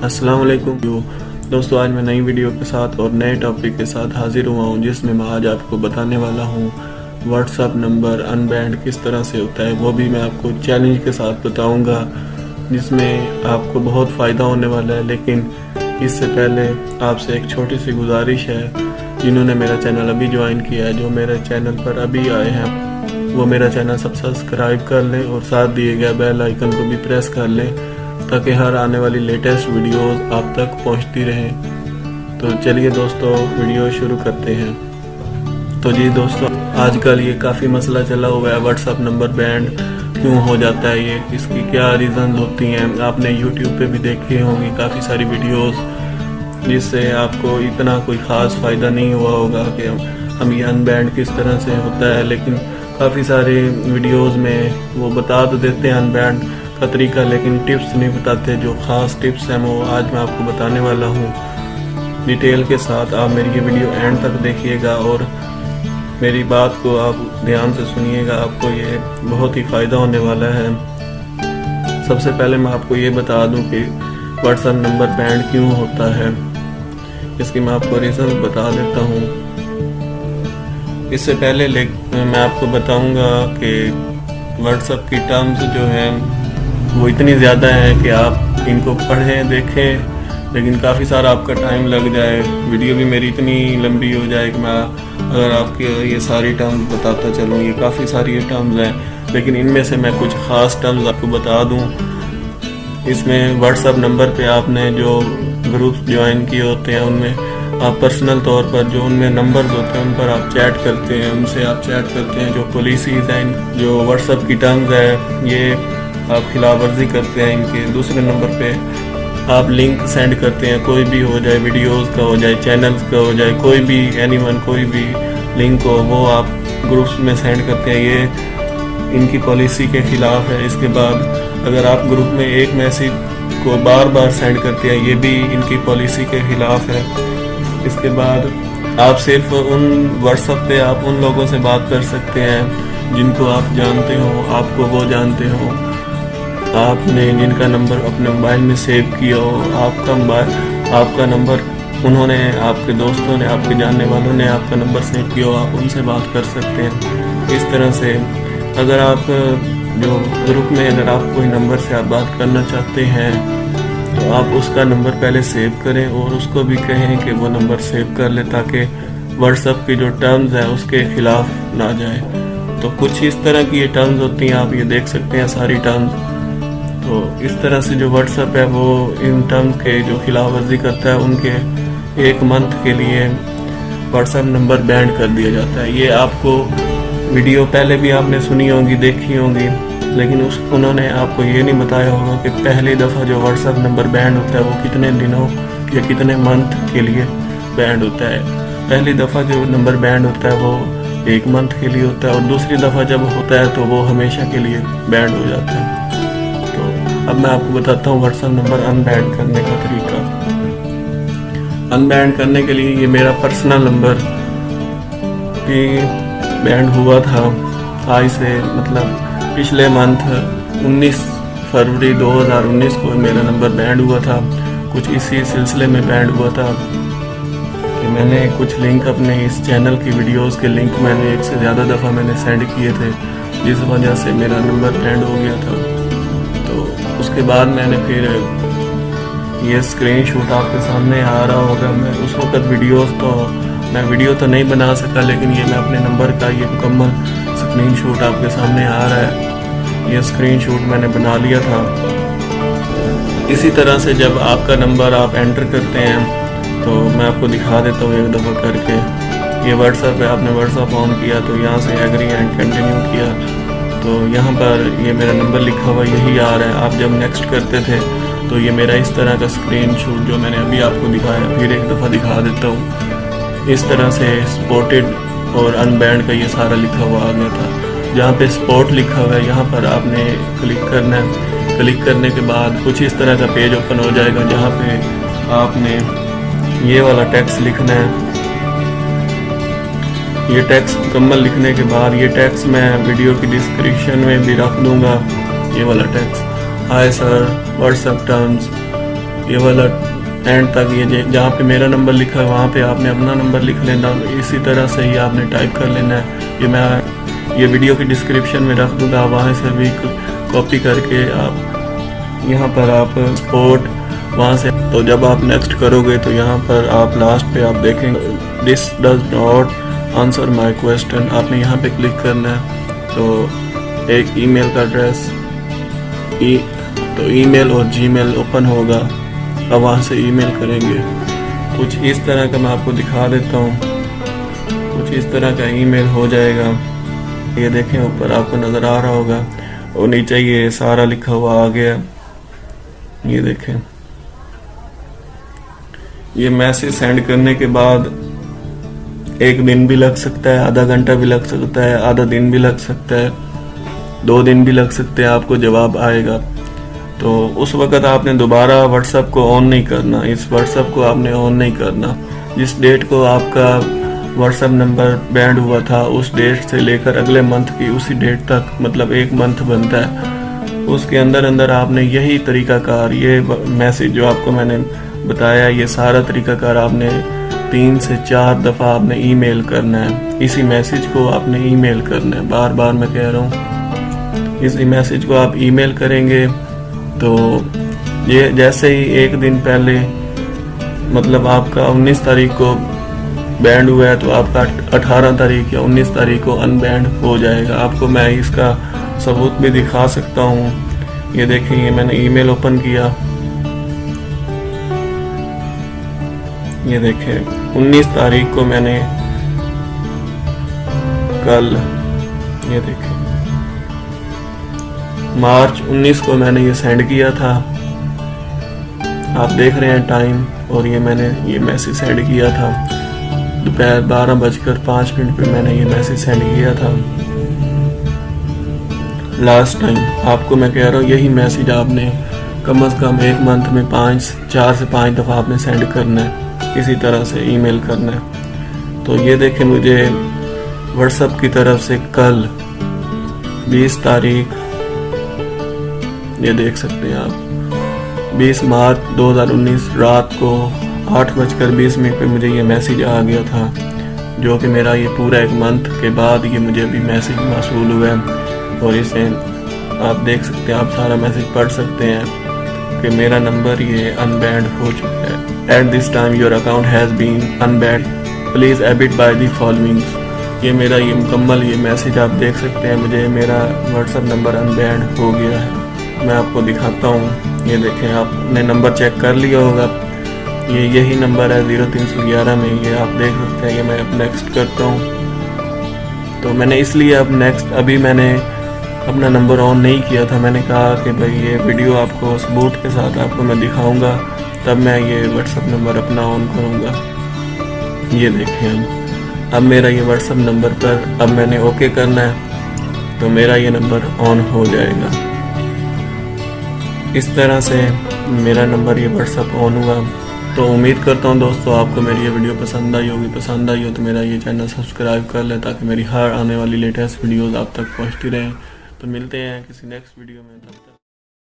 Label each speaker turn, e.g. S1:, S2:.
S1: अस्सलाम वालेकुम दोस्तों, आज मैं नई वीडियो के साथ और नए टॉपिक के साथ हाजिर हुआ हूँ, जिसमें मैं आज आपको बताने वाला हूँ व्हाट्सएप नंबर अनबैंड किस तरह से होता है। वो भी मैं आपको चैलेंज के साथ बताऊँगा, जिसमें आपको बहुत फ़ायदा होने वाला है। लेकिन इससे पहले आपसे एक छोटी सी गुजारिश है, जिन्होंने मेरा चैनल अभी ज्वाइन किया है, जो मेरे चैनल पर अभी आए हैं, वो मेरा चैनल सब्सक्राइब कर लें और साथ दिए गए बेल आइकन को भी प्रेस कर लें, ताकि हर आने वाली लेटेस्ट वीडियोस आप तक पहुंचती रहें। तो चलिए दोस्तों, वीडियो शुरू करते हैं। तो जी दोस्तों, आजकल ये काफ़ी मसला चला हुआ है, व्हाट्सएप नंबर बैंड क्यों हो जाता है, ये इसकी क्या रीज़न होती हैं। आपने यूट्यूब पे भी देखी होंगी काफ़ी सारी वीडियोस, जिससे आपको इतना कोई ख़ास फ़ायदा नहीं हुआ होगा कि हम ये अनबैंड किस तरह से होता है। लेकिन काफ़ी सारे वीडियोस में वो बता तो देते हैं अनबैंड का तरीका, लेकिन टिप्स नहीं बताते। जो ख़ास टिप्स हैं वो आज मैं आपको बताने वाला हूँ डिटेल के साथ। आप मेरी ये वीडियो एंड तक देखिएगा और मेरी बात को आप ध्यान से सुनिएगा, आपको ये बहुत ही फ़ायदा होने वाला है। सबसे पहले मैं आपको ये बता दूं कि व्हाट्सएप नंबर बैंड क्यों होता है, इसकी मैं आपको रीज़न बता देता हूँ। इससे पहले मैं आपको बताऊंगा कि व्हाट्सएप की टर्म्स जो है वो इतनी ज़्यादा है कि आप इनको पढ़ें देखें, लेकिन काफ़ी सारा आपका टाइम लग जाए। वीडियो भी मेरी इतनी लंबी हो जाए कि मैं अगर आपके ये सारी टर्म्स बताता चलूँ, ये काफ़ी सारी ये टर्म्स हैं, लेकिन इनमें से मैं कुछ ख़ास टर्म्स आपको बता दूँ। इसमें व्हाट्सएप नंबर पे आपने जो ग्रुप्स ज्वाइन किए होते हैं, उनमें आप पर्सनल तौर पर जो उनमें नंबर्स होते हैं उन पर आप चैट करते हैं, उनसे आप चैट करते हैं। जो पॉलिसीज़ हैं, जो व्हाट्सएप की टर्म्स है, ये आप खिलाफ वर्जी करते हैं इनके। दूसरे नंबर पे आप लिंक सेंड करते हैं, कोई भी हो जाए, वीडियोस का हो जाए, चैनल्स का हो जाए, कोई भी एनीवन कोई भी लिंक हो, वो आप ग्रुप्स में सेंड करते हैं। ये इनकी पॉलिसी के ख़िलाफ़ है। इसके बाद अगर आप ग्रुप में एक मैसेज को बार बार सेंड करते हैं, ये भी इनकी पॉलिसी के ख़िलाफ़ है। इसके बाद आप सिर्फ उन व्हाट्सएप पे आप उन लोगों से बात कर सकते हैं जिनको आप जानते हो, आपको वो जानते हो, आपने जिनका नंबर अपने मोबाइल में सेव किया हो, आपका नंबर उन्होंने, आपके दोस्तों ने, आपके जानने वालों ने आपका नंबर सेव किया हो, आप उनसे बात कर सकते हैं। इस तरह से अगर आप जो ग्रुप में अगर आप कोई नंबर से आप बात करना चाहते हैं, तो आप उसका नंबर पहले सेव करें और उसको भी कहें कि वो नंबर सेव कर ले, ताकि व्हाट्सएप की जो टर्म्स है उसके ख़िलाफ़ ना जाए। तो कुछ इस तरह की ये टर्म्स होती हैं, आप ये देख सकते हैं सारी टर्म्स। तो इस तरह से जो व्हाट्सएप है वो इन टर्म्स के जो खिलाफ वर्जी करता है, उनके 1 मंथ के लिए व्हाट्सएप नंबर बैंड कर दिया जाता है। ये आपको वीडियो पहले भी आपने सुनी होगी, देखी होगी, लेकिन उन्होंने आपको ये नहीं बताया होगा कि पहली दफ़ा जो व्हाट्सएप नंबर बैंड होता है वो कितने दिनों या कितने मंथ के लिए बैंड होता है। पहली दफ़ा जो नंबर बैंड होता है वो 1 मंथ के लिए होता है, और दूसरी दफ़ा जब होता है तो वो हमेशा के लिए बैंड हो जाता है। अब मैं आपको बताता हूँ व्हाट्सएप नंबर अनबैंड करने का तरीका। अनबैंड करने के लिए ये मेरा पर्सनल नंबर भी बैंड हुआ था आज से, मतलब पिछले मंथ 19 फरवरी 2019 को मेरा नंबर बैंड हुआ था। कुछ इसी सिलसिले में बैंड हुआ था कि मैंने कुछ लिंक अपने इस चैनल की वीडियोस के लिंक मैंने 1 से ज़्यादा दफ़ा मैंने सेंड किए थे, जिस वजह से मेरा नंबर बैंड हो गया था। उसके बाद मैंने फिर ये स्क्रीनशॉट आपके सामने आ रहा होगा। मैं उस वक्त वीडियो तो नहीं बना सका, लेकिन ये मैं अपने नंबर का ये मुकम्मल स्क्रीनशॉट आपके सामने आ रहा है। ये स्क्रीनशॉट मैंने बना लिया था। इसी तरह से जब आपका नंबर आप एंटर करते हैं, तो मैं आपको दिखा देता हूँ एक दफ़ा करके। ये व्हाट्सएप है, आपने व्हाट्सएप ऑन किया तो यहाँ से एग्री एंड कंटिन्यू किया, तो यहाँ पर ये मेरा नंबर लिखा हुआ यही आ रहा है। आप जब नेक्स्ट करते थे तो ये मेरा इस तरह का स्क्रीनशॉट जो मैंने अभी आपको दिखाया, फिर एक दफ़ा दिखा देता हूँ। इस तरह से स्पॉटेड और अनबैंड का ये सारा लिखा हुआ आ गया था। जहाँ पे स्पॉट लिखा हुआ है यहाँ पर आपने क्लिक करना है। क्लिक करने के बाद कुछ इस तरह का पेज ओपन हो जाएगा, जहाँ पे आपने ये वाला टेक्स्ट लिखना है। ये टेक्स्ट मुकम्मल लिखने के बाद ये टेक्स्ट मैं वीडियो की डिस्क्रिप्शन में भी रख दूंगा। ये वाला text, hi sir, WhatsApp terms ये वाला एंड तक, ये जहाँ पे मेरा नंबर लिखा है वहाँ पे आपने अपना नंबर लिख लेना, इसी तरह से ही आपने टाइप कर लेना है। ये मैं ये वीडियो की डिस्क्रिप्शन में रख दूँगा, वहाँ से भी कॉपी करके आप यहाँ पर आप स्पोर्ट वहाँ से, तो जब आप नेक्स्ट करोगे तो यहाँ पर आप लास्ट पे आप देखेंगे this does not answer my question, आपने यहाँ पे क्लिक करना है। तो एक ईमेल का एड्रेस तो ईमेल और जीमेल ओपन होगा, अब वहाँ से ईमेल करेंगे। कुछ इस तरह का मैं आपको दिखा देता हूँ, कुछ इस तरह का ईमेल हो जाएगा। ये देखें ऊपर आपको नज़र आ रहा होगा और नीचे ये सारा लिखा हुआ आ गया। ये देखें, ये मैसेज सेंड करने के बाद 1 दिन भी लग सकता है, आधा घंटा भी लग सकता है, आधा दिन भी लग सकता है, 2 दिन भी लग सकते हैं, आपको जवाब आएगा। तो उस वक़्त आपने दोबारा व्हाट्सएप को ऑन नहीं करना, इस व्हाट्सएप को आपने ऑन नहीं करना। जिस डेट को आपका व्हाट्सएप नंबर बैंड हुआ था उस डेट से लेकर अगले मंथ की उसी डेट तक, मतलब 1 मंथ बनता है, उसके अंदर अंदर आपने यही तरीकाकार, ये मैसेज जो आपको मैंने बताया, ये सारा तरीकाकार आपने 3 से 4 दफ़ा आपने ईमेल करना है। इसी मैसेज को आपने ईमेल करना है, बार बार मैं कह रहा हूँ। इसी मैसेज को आप ईमेल करेंगे तो ये जैसे ही 1 दिन पहले, मतलब आपका 19 तारीख को बैंड हुआ है तो आपका 18 तारीख या 19 तारीख को अनबैंड हो जाएगा। आपको मैं इसका सबूत भी दिखा सकता हूँ। ये देखें, ये मैंने ईमेल ओपन किया, ये देखें 19 तारीख को मैंने कल, ये देखें मार्च 19 को मैंने ये सेंड किया था, आप देख रहे हैं टाइम, और ये मैंने ये मैसेज सेंड किया था दोपहर 12:05 पे मैंने ये मैसेज सेंड किया था लास्ट टाइम। आपको मैं कह रहा हूँ यही मैसेज आपने कम से कम 1 मंथ में 4 से 5 दफ़ा आपने सेंड करना है, इसी तरह से ईमेल करना है। तो ये देखें, मुझे व्हाट्सएप की तरफ से कल 20 तारीख, ये देख सकते हैं आप, 20 मार्च 2019 रात को 8:20 पे मुझे ये मैसेज आ गया था, जो कि मेरा ये पूरा 1 मंथ के बाद ये मुझे भी मैसेज मौसूल हुआ है। और इसे आप देख सकते हैं, आप सारा मैसेज पढ़ सकते हैं कि मेरा नंबर ये अनबैंड हो चुका है। At this time your account has been unbanned, please abide by the followings. ये मेरा ये मुकम्मल ये मैसेज आप देख सकते हैं, मुझे मेरा व्हाट्सएप नंबर अनबैंड हो गया है। मैं आपको दिखाता हूँ, ये देखें, आपने नंबर चेक कर लिया होगा, ये यही नंबर है 0311 में, ये आप देख सकते हैं। ये मैं अब नेक्स्ट करता हूँ, तो मैंने इसलिए अब नेक्स्ट, अभी मैंने अपना नंबर ऑन नहीं किया था, मैंने कहा कि भाई ये वीडियो आपको सबूत के साथ आपको मैं दिखाऊंगा, तब मैं ये व्हाट्सएप नंबर अपना ऑन करूंगा। ये देखें, अब मेरा ये व्हाट्सएप नंबर पर अब मैंने ओके करना है तो मेरा ये नंबर ऑन हो जाएगा। इस तरह से मेरा नंबर ये व्हाट्सएप ऑन हुआ। तो उम्मीद करता हूँ दोस्तों आपको मेरी ये वीडियो पसंद आई होगी। पसंद आई हो तो मेरा ये चैनल सब्सक्राइब कर लें ताकि मेरी हर आने वाली लेटेस्ट वीडियोज़ आप तक पहुँचती रहें। तो मिलते हैं किसी नेक्स्ट वीडियो में, तब तक